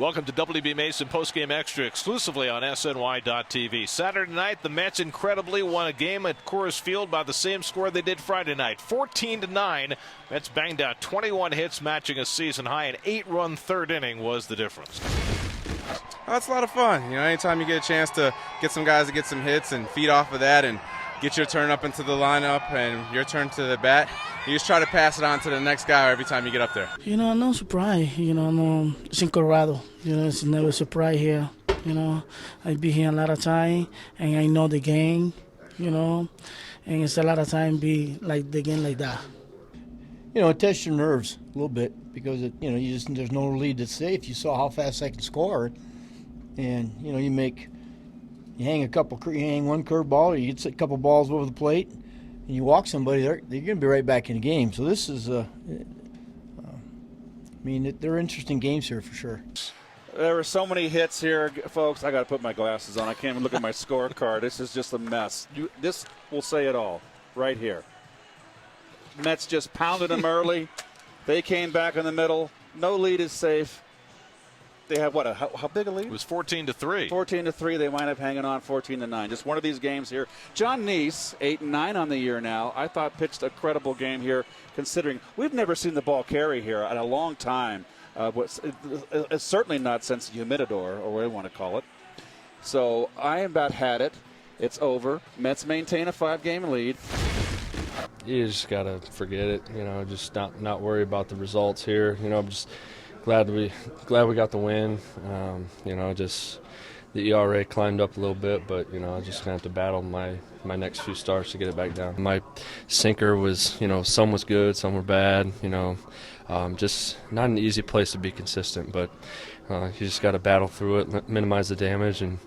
Welcome to WB Mason Postgame Extra exclusively on SNY.TV. Saturday night, the Mets incredibly won a game at Coors Field by the same score they did Friday night, 14-9. Mets banged out 21 hits, matching a season high. An 8-run third inning was the difference. That's a lot of fun. You know, anytime you get a chance to get some guys to get some hits and feed off of that and get your turn up into the lineup and your turn to the bat, you just try to pass it on to the next guy every time you get up there. You know, no surprise. You know, it's in Colorado. You know, it's never a surprise here. You know, I be here a lot of time, and I know the game, you know, and it's a lot of time be like the game like that. You know, it tests your nerves a little bit because, there's no lead to safe. You saw how fast I can score, and, you know, you hang one curveball, or you get a couple balls over the plate, and you walk somebody, they're going to be right back in the game. So this is, they're interesting games here for sure. There were so many hits here, folks. I got to put my glasses on. I can't even look at my scorecard. This is just a mess. This will say it all right here. Mets just pounded them early. They came back in the middle. No lead is safe. They have what? How big a lead? It was 14-3. 14-3. They wind up hanging on 14-9. Just one of these games here. John Neese, 8-9 on the year now. I thought pitched a credible game here, considering we've never seen the ball carry here in a long time. It's certainly not since Humidor, or what I want to call it. So I about had it. It's over. Mets maintain a 5-game lead. You just gotta forget it. You know, just not worry about the results here. You know, I'm just glad we got the win. Just the ERA climbed up a little bit, but I just gonna have to battle my next few starts to get it back down. My sinker was, some was good, some were bad. Just not an easy place to be consistent, but you just got to battle through it, minimize the damage, and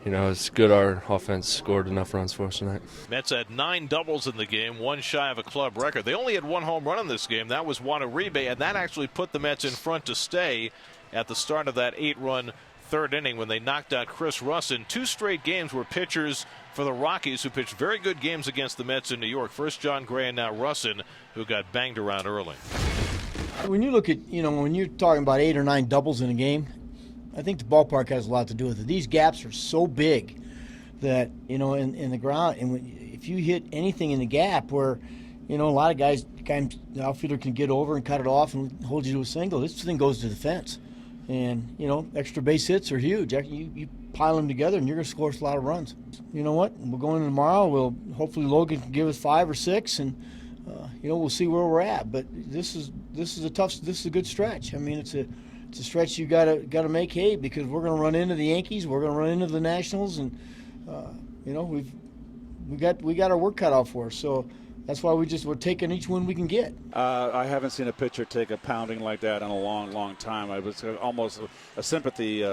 it's good our offense scored enough runs for us tonight. Mets had 9 doubles in the game, one shy of a club record. They only had 1 home run in this game. That was Juan Uribe, and that actually put the Mets in front to stay at the start of that 8-run third inning when they knocked out Chris Russin. 2 straight games were pitchers for the Rockies, who pitched very good games against the Mets in New York. First John Gray and now Russin, who got banged around early. When you look at, when you're talking about 8 or 9 doubles in a game, I think the ballpark has a lot to do with it. These gaps are so big that, in the ground, and if you hit anything in the gap where, a lot of guys, the outfielder can get over and cut it off and hold you to a single, this thing goes to the fence. And, extra base hits are huge. You pile them together and you're going to score a lot of runs. You know what? We'll go in tomorrow. Hopefully Logan can give us 5 or 6, and we'll see where we're at. But this is a good stretch. I mean, it's a stretch you gotta make hay, because we're going to run into the Yankees, we're going to run into the Nationals, and we got our work cut out for us. So that's why we're taking each win we can get. I haven't seen a pitcher take a pounding like that in a long, long time. I was almost a sympathy.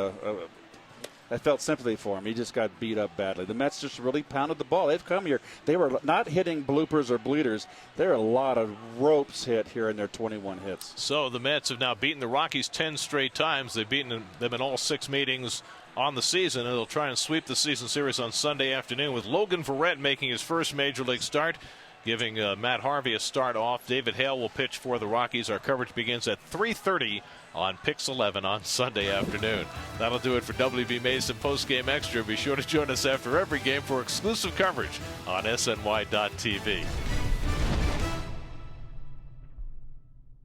I felt sympathy for him. He just got beat up badly. The Mets just really pounded the ball. They've come here. They were not hitting bloopers or bleeders. There are a lot of ropes hit here in their 21 hits. So the Mets have now beaten the Rockies 10 straight times. They've beaten them in all 6 meetings on the season, and they'll try and sweep the season series on Sunday afternoon with Logan Verrett making his first major league start, giving Matt Harvey a start off. David Hale will pitch for the Rockies. Our coverage begins at 3:30 on Pix 11 on Sunday afternoon. That'll do it for WB Mason Postgame Extra. Be sure to join us after every game for exclusive coverage on SNY.TV.